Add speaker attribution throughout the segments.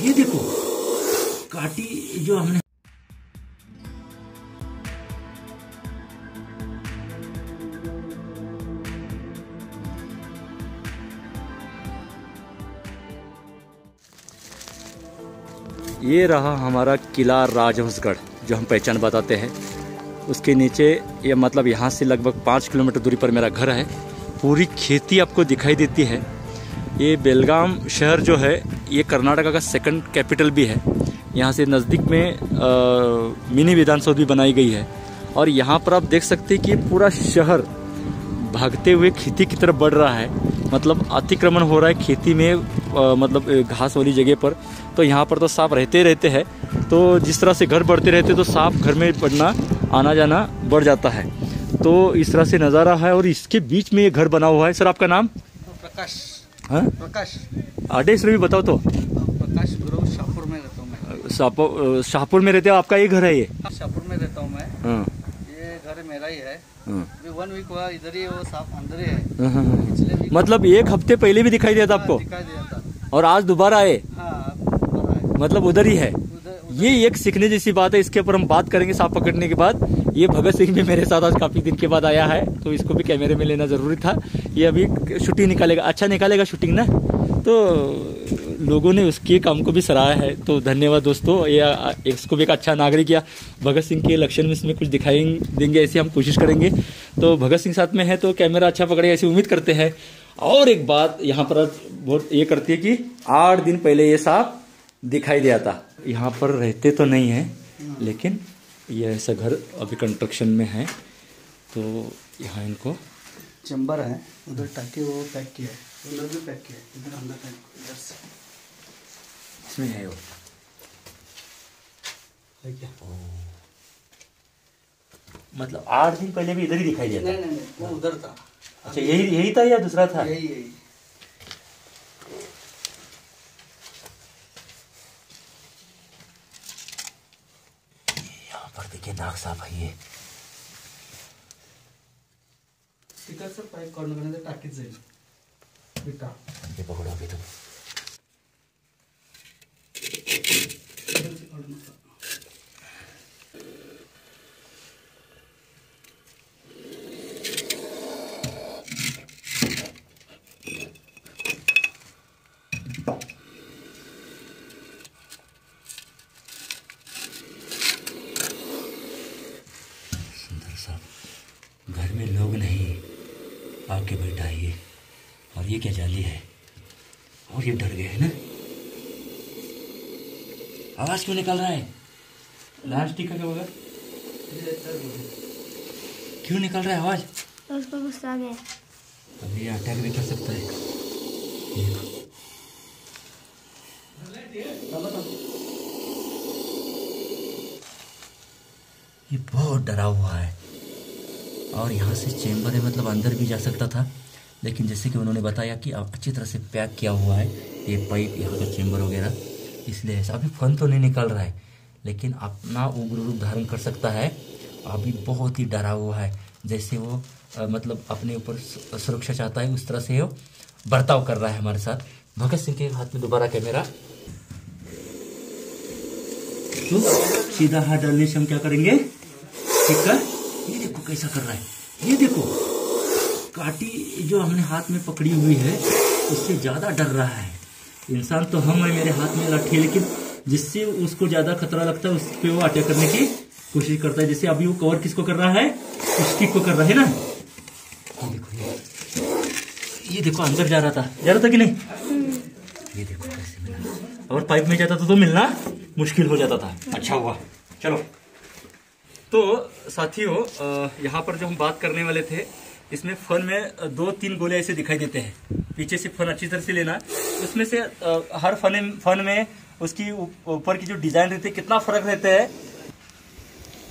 Speaker 1: ये देखो काटी जो हमने ये रहा हमारा किला राजहंसगढ़ जो हम पहचान बताते हैं। उसके नीचे ये मतलब यहाँ से लगभग 5 किलोमीटर दूरी पर मेरा घर है। पूरी खेती आपको दिखाई देती है। ये बेलगाम शहर जो है ये कर्नाटका का सेकंड कैपिटल भी है। यहाँ से नज़दीक में मिनी विधानसभा भी बनाई गई है। और यहाँ पर आप देख सकते हैं कि पूरा शहर भागते हुए खेती की तरफ बढ़ रहा है। मतलब अतिक्रमण हो रहा है खेती में, मतलब घास वाली जगह पर। तो यहाँ पर तो सांप रहते हैं। तो जिस तरह से घर बढ़ते रहते तो सांप घर में बढ़ना, आना जाना बढ़ जाता है। तो इस तरह से नज़ारा है। और इसके बीच में ये घर बना हुआ है। सर आपका नाम?
Speaker 2: प्रकाश।
Speaker 1: हाँ
Speaker 2: प्रकाश।
Speaker 1: एड्रेस भी बताओ तो।
Speaker 2: प्रकाश गुरु, शाहपुर में रहता हूँ मैं।
Speaker 1: शाहपुर में रहते हो? आपका ये घर है ये?
Speaker 2: शाहपुर में रहता हूँ मैं।
Speaker 1: हाँ।
Speaker 2: ये घर मेरा ही है।
Speaker 1: हाँ।
Speaker 2: 1 वीक हुआ इधर ही, वो सांप अंदर ही है।
Speaker 1: मतलब 1 हफ्ते पहले भी दिखाई दिया था आपको?
Speaker 2: दिखाई दिया था।
Speaker 1: और आज दोबारा आए?
Speaker 2: हाँ,
Speaker 1: मतलब उधर ही है। ये एक सीखने जैसी बात है। इसके ऊपर हम बात करेंगे सांप पकड़ने के बाद। ये भगत सिंह भी मेरे साथ आज काफी दिन के बाद आया है, तो इसको भी कैमरे में लेना जरूरी था। ये अभी शूटिंग निकालेगा, अच्छा निकालेगा शूटिंग ना। तो लोगों ने उसके काम को भी सराहा है, तो धन्यवाद दोस्तों। ये इसको भी एक अच्छा नागरिक या भगत सिंह के लक्षण में इसमें कुछ दिखाई देंगे, ऐसी हम कोशिश करेंगे। तो भगत सिंह साथ में है तो कैमरा अच्छा पकड़ेगा ऐसी उम्मीद करते हैं। और एक बात यहाँ पर बहुत ये करती है कि 8 दिन पहले ये सांप दिखाई दिया था। यहाँ पर रहते तो नहीं है, लेकिन ये ऐसा घर अभी कंस्ट्रक्शन में है। तो यहाँ इनको
Speaker 2: चैम्बर है, उधर टाकी वो पैक किया है, उधर भी पैक किया है, इधर अंदर पैक, इधर से
Speaker 1: इसमें है वो
Speaker 2: है क्या?
Speaker 1: मतलब 8 दिन पहले भी इधर ही दिखाई दिया था?
Speaker 2: नहीं, वो उधर था।
Speaker 1: अच्छा, यही था या दूसरा था?
Speaker 2: यही।
Speaker 1: यहाँ पर देखिए नाग साहब है ये।
Speaker 2: तिकडचं पाईप काढून घेण्याचं टाकीत जाईल विटा.
Speaker 1: ये पकड़ो अभी तुम। घर में लोग नहीं, आके बैठा है ये। और ये क्या जाली है? और ये डर गए है ना? आवाज क्यों निकल रहा है? लाल स्टिक का क्या होगा? क्यों निकल रहा है आवाज?
Speaker 3: उसको गुस्सा आ गया।
Speaker 1: अभी ये अटैक भी कर सकता है। ये बहुत डरा हुआ है। और यहाँ से चेम्बर है, मतलब अंदर भी जा सकता था, लेकिन जैसे कि उन्होंने बताया कि अच्छी तरह से पैक किया हुआ है ये पाइप, यहाँ का चेम्बर वगैरह, इसलिए ऐसा। अभी फन तो नहीं निकल रहा है, लेकिन अपना उग्र रूप धारण कर सकता है। अभी बहुत ही डरा हुआ है, जैसे वो मतलब अपने ऊपर सुरक्षा चाहता है, उस तरह से वो बर्ताव कर रहा है हमारे साथ। भगत सिंह के हाथ में दोबारा कैमरा। तो सीधा हाथ डालने से हम क्या करेंगे? ठीक है, ये देखो कैसा कर रहा है। ये देखो काटी जो हमने हाथ में पकड़ी हुई है उससे ज्यादा डर रहा है। इंसान तो हम है, मेरे हाथ में लाठी है, लेकिन जिससे उसको ज्यादा खतरा लगता है उस पर वो अटैक करने की कोशिश करता है। जैसे अभी वो कवर किसको कर रहा है? स्टिक को कर रहा है ना। ये देखो अंदर जा रहा था कि नहीं? ये देखो कैसे मिला। और पाइप में जाता तो मिलना मुश्किल हो जाता था। अच्छा हुआ। चलो, तो साथियों यहाँ पर जो हम बात करने वाले थे, इसमें फन में 2-3 गोले ऐसे दिखाई देते हैं। पीछे से फन अच्छी तरह से लेना। उसमें से हर फन में उसकी ऊपर की जो डिजाइन रहती है कितना फर्क रहता है,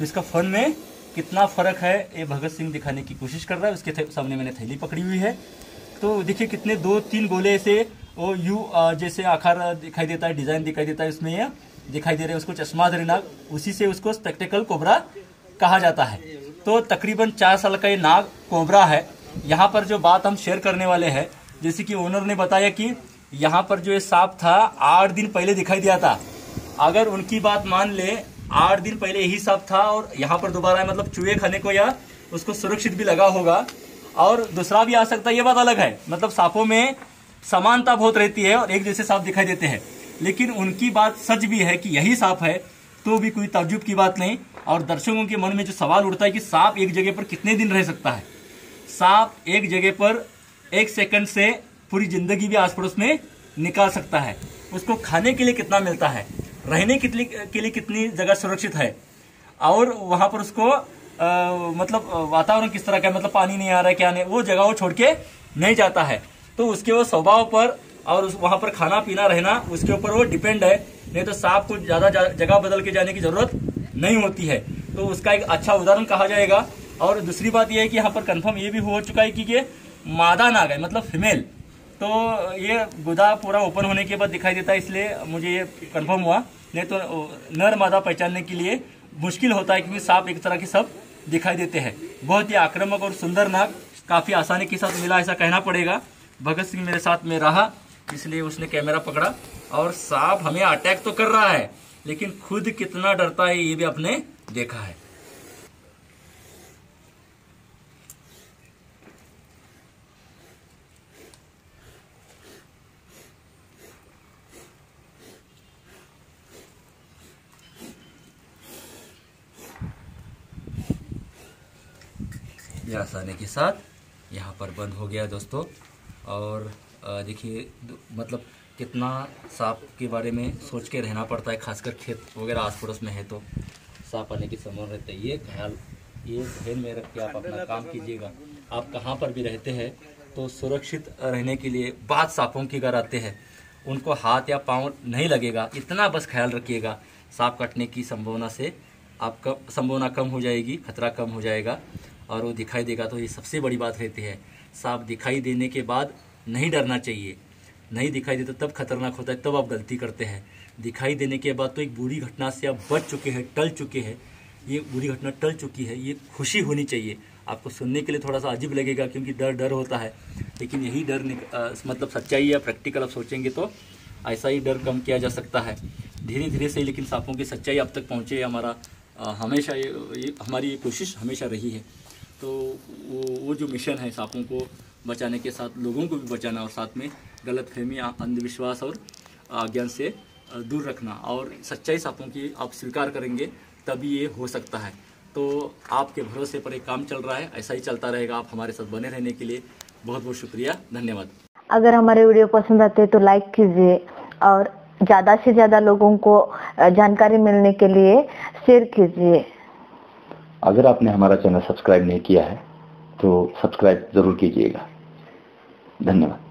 Speaker 1: इसका फन में कितना फर्क है ये भगत सिंह दिखाने की कोशिश कर रहा है। उसके सामने मैंने थैली पकड़ी हुई है, तो देखिए कितने 2-3 गोले ऐसे वो यू जैसे आकार दिखाई देता है, डिजाइन दिखाई देता है, उसमें ये दिखाई दे रहे हैं। उसको चश्माधारी नाग, उसी से उसको स्पेक्टिकल कोबरा कहा जाता है। तो तकरीबन 4 साल का ये नाग कोबरा है। यहाँ पर जो बात हम शेयर करने वाले हैं, जैसे कि ओनर ने बताया कि यहाँ पर जो ये सांप था 8 दिन पहले दिखाई दिया था। अगर उनकी बात मान ले 8 दिन पहले यही सांप था और यहाँ पर दोबारा है, मतलब चूहे खाने को या उसको सुरक्षित भी लगा होगा और दूसरा भी आ सकता है, ये बात अलग है। मतलब सांपों में समानता बहुत रहती है और एक जैसे सांप दिखाई देते हैं, लेकिन उनकी बात सच भी है कि यही सांप है तो भी कोई ताज्जुब की बात नहीं। और दर्शकों के मन में जो सवाल उठता है कि सांप एक जगह पर कितने दिन रह सकता है। सांप एक जगह पर 1 सेकंड से पूरी जिंदगी भी आस पड़ोस में निकाल सकता है। उसको खाने के लिए कितना मिलता है, रहने के लिए कितनी जगह सुरक्षित है और वहां पर उसको मतलब वातावरण किस तरह का है, मतलब पानी नहीं आ रहा है क्या नहीं, वो जगह वो छोड़ के नहीं जाता है। तो उसके वो स्वभाव पर और वहां पर खाना पीना रहना उसके ऊपर वो डिपेंड है। नहीं तो सांप को ज्यादा जगह बदल के जाने की जरूरत नहीं होती है। तो उसका एक अच्छा उदाहरण कहा जाएगा। और दूसरी बात यह है कि यहाँ पर कंफर्म ये भी हो चुका है कि ये मादा नाग है, मतलब फीमेल। तो ये गुदा पूरा ओपन होने के बाद दिखाई देता है, इसलिए मुझे ये कंफर्म हुआ। नहीं तो नर मादा पहचानने के लिए मुश्किल होता है, क्योंकि सांप एक तरह के सब दिखाई देते हैं। बहुत ही आक्रामक और सुंदर नाग काफी आसानी के साथ मिला, ऐसा कहना पड़ेगा। भगत सिंह मेरे साथ में रहा, इसलिए उसने कैमरा पकड़ा। और सांप हमें अटैक तो कर रहा है, लेकिन खुद कितना डरता है ये भी आपने देखा है। ये आसानी के साथ यहाँ पर बंद हो गया दोस्तों। और देखिए मतलब कितना सांप के बारे में सोच के रहना पड़ता है, खासकर खेत वगैरह आस पड़ोस में है तो सांप आने की संभावना रहती है। ये ध्यान में रख के आप अपना काम कीजिएगा। आप कहाँ पर भी रहते हैं तो सुरक्षित रहने के लिए बाद सांपों की अगर आते हैं उनको हाथ या पाँव नहीं लगेगा, इतना बस ख्याल रखिएगा। सांप काटने की संभावना से आपका संभावना कम हो जाएगी, खतरा कम हो जाएगा और वो दिखाई देगा। तो ये सबसे बड़ी बात रहती है। सांप दिखाई देने के बाद नहीं डरना चाहिए, नहीं दिखाई देता तब खतरनाक होता है, तब आप गलती करते हैं। दिखाई देने के बाद तो एक बुरी घटना से आप बच चुके हैं, टल चुके हैं। ये बुरी घटना टल चुकी है, ये खुशी होनी चाहिए। आपको सुनने के लिए थोड़ा सा अजीब लगेगा क्योंकि डर होता है, लेकिन यही डर मतलब सच्चाई या प्रैक्टिकल आप सोचेंगे तो ऐसा ही डर कम किया जा सकता है धीरे धीरे से। लेकिन सांपों की सच्चाई अब तक पहुँचे हमारा हमेशा ये हमारी कोशिश हमेशा रही है। तो वो जो मिशन है सांपों को बचाने के साथ लोगों को भी बचाना और साथ में गलतफहमी, अंधविश्वास और अज्ञान से दूर रखना और सच्चाई सांपों की आप स्वीकार करेंगे तभी ये हो सकता है। तो आपके भरोसे पर एक काम चल रहा है, ऐसा ही चलता रहेगा। आप हमारे साथ बने रहने के लिए बहुत बहुत शुक्रिया, धन्यवाद।
Speaker 3: अगर हमारे वीडियो पसंद आते हैं तो लाइक कीजिए और ज़्यादा से ज़्यादा लोगों को जानकारी मिलने के लिए शेयर कीजिए।
Speaker 4: अगर आपने हमारा चैनल सब्सक्राइब नहीं किया है तो सब्सक्राइब जरूर कीजिएगा। धन्यवाद।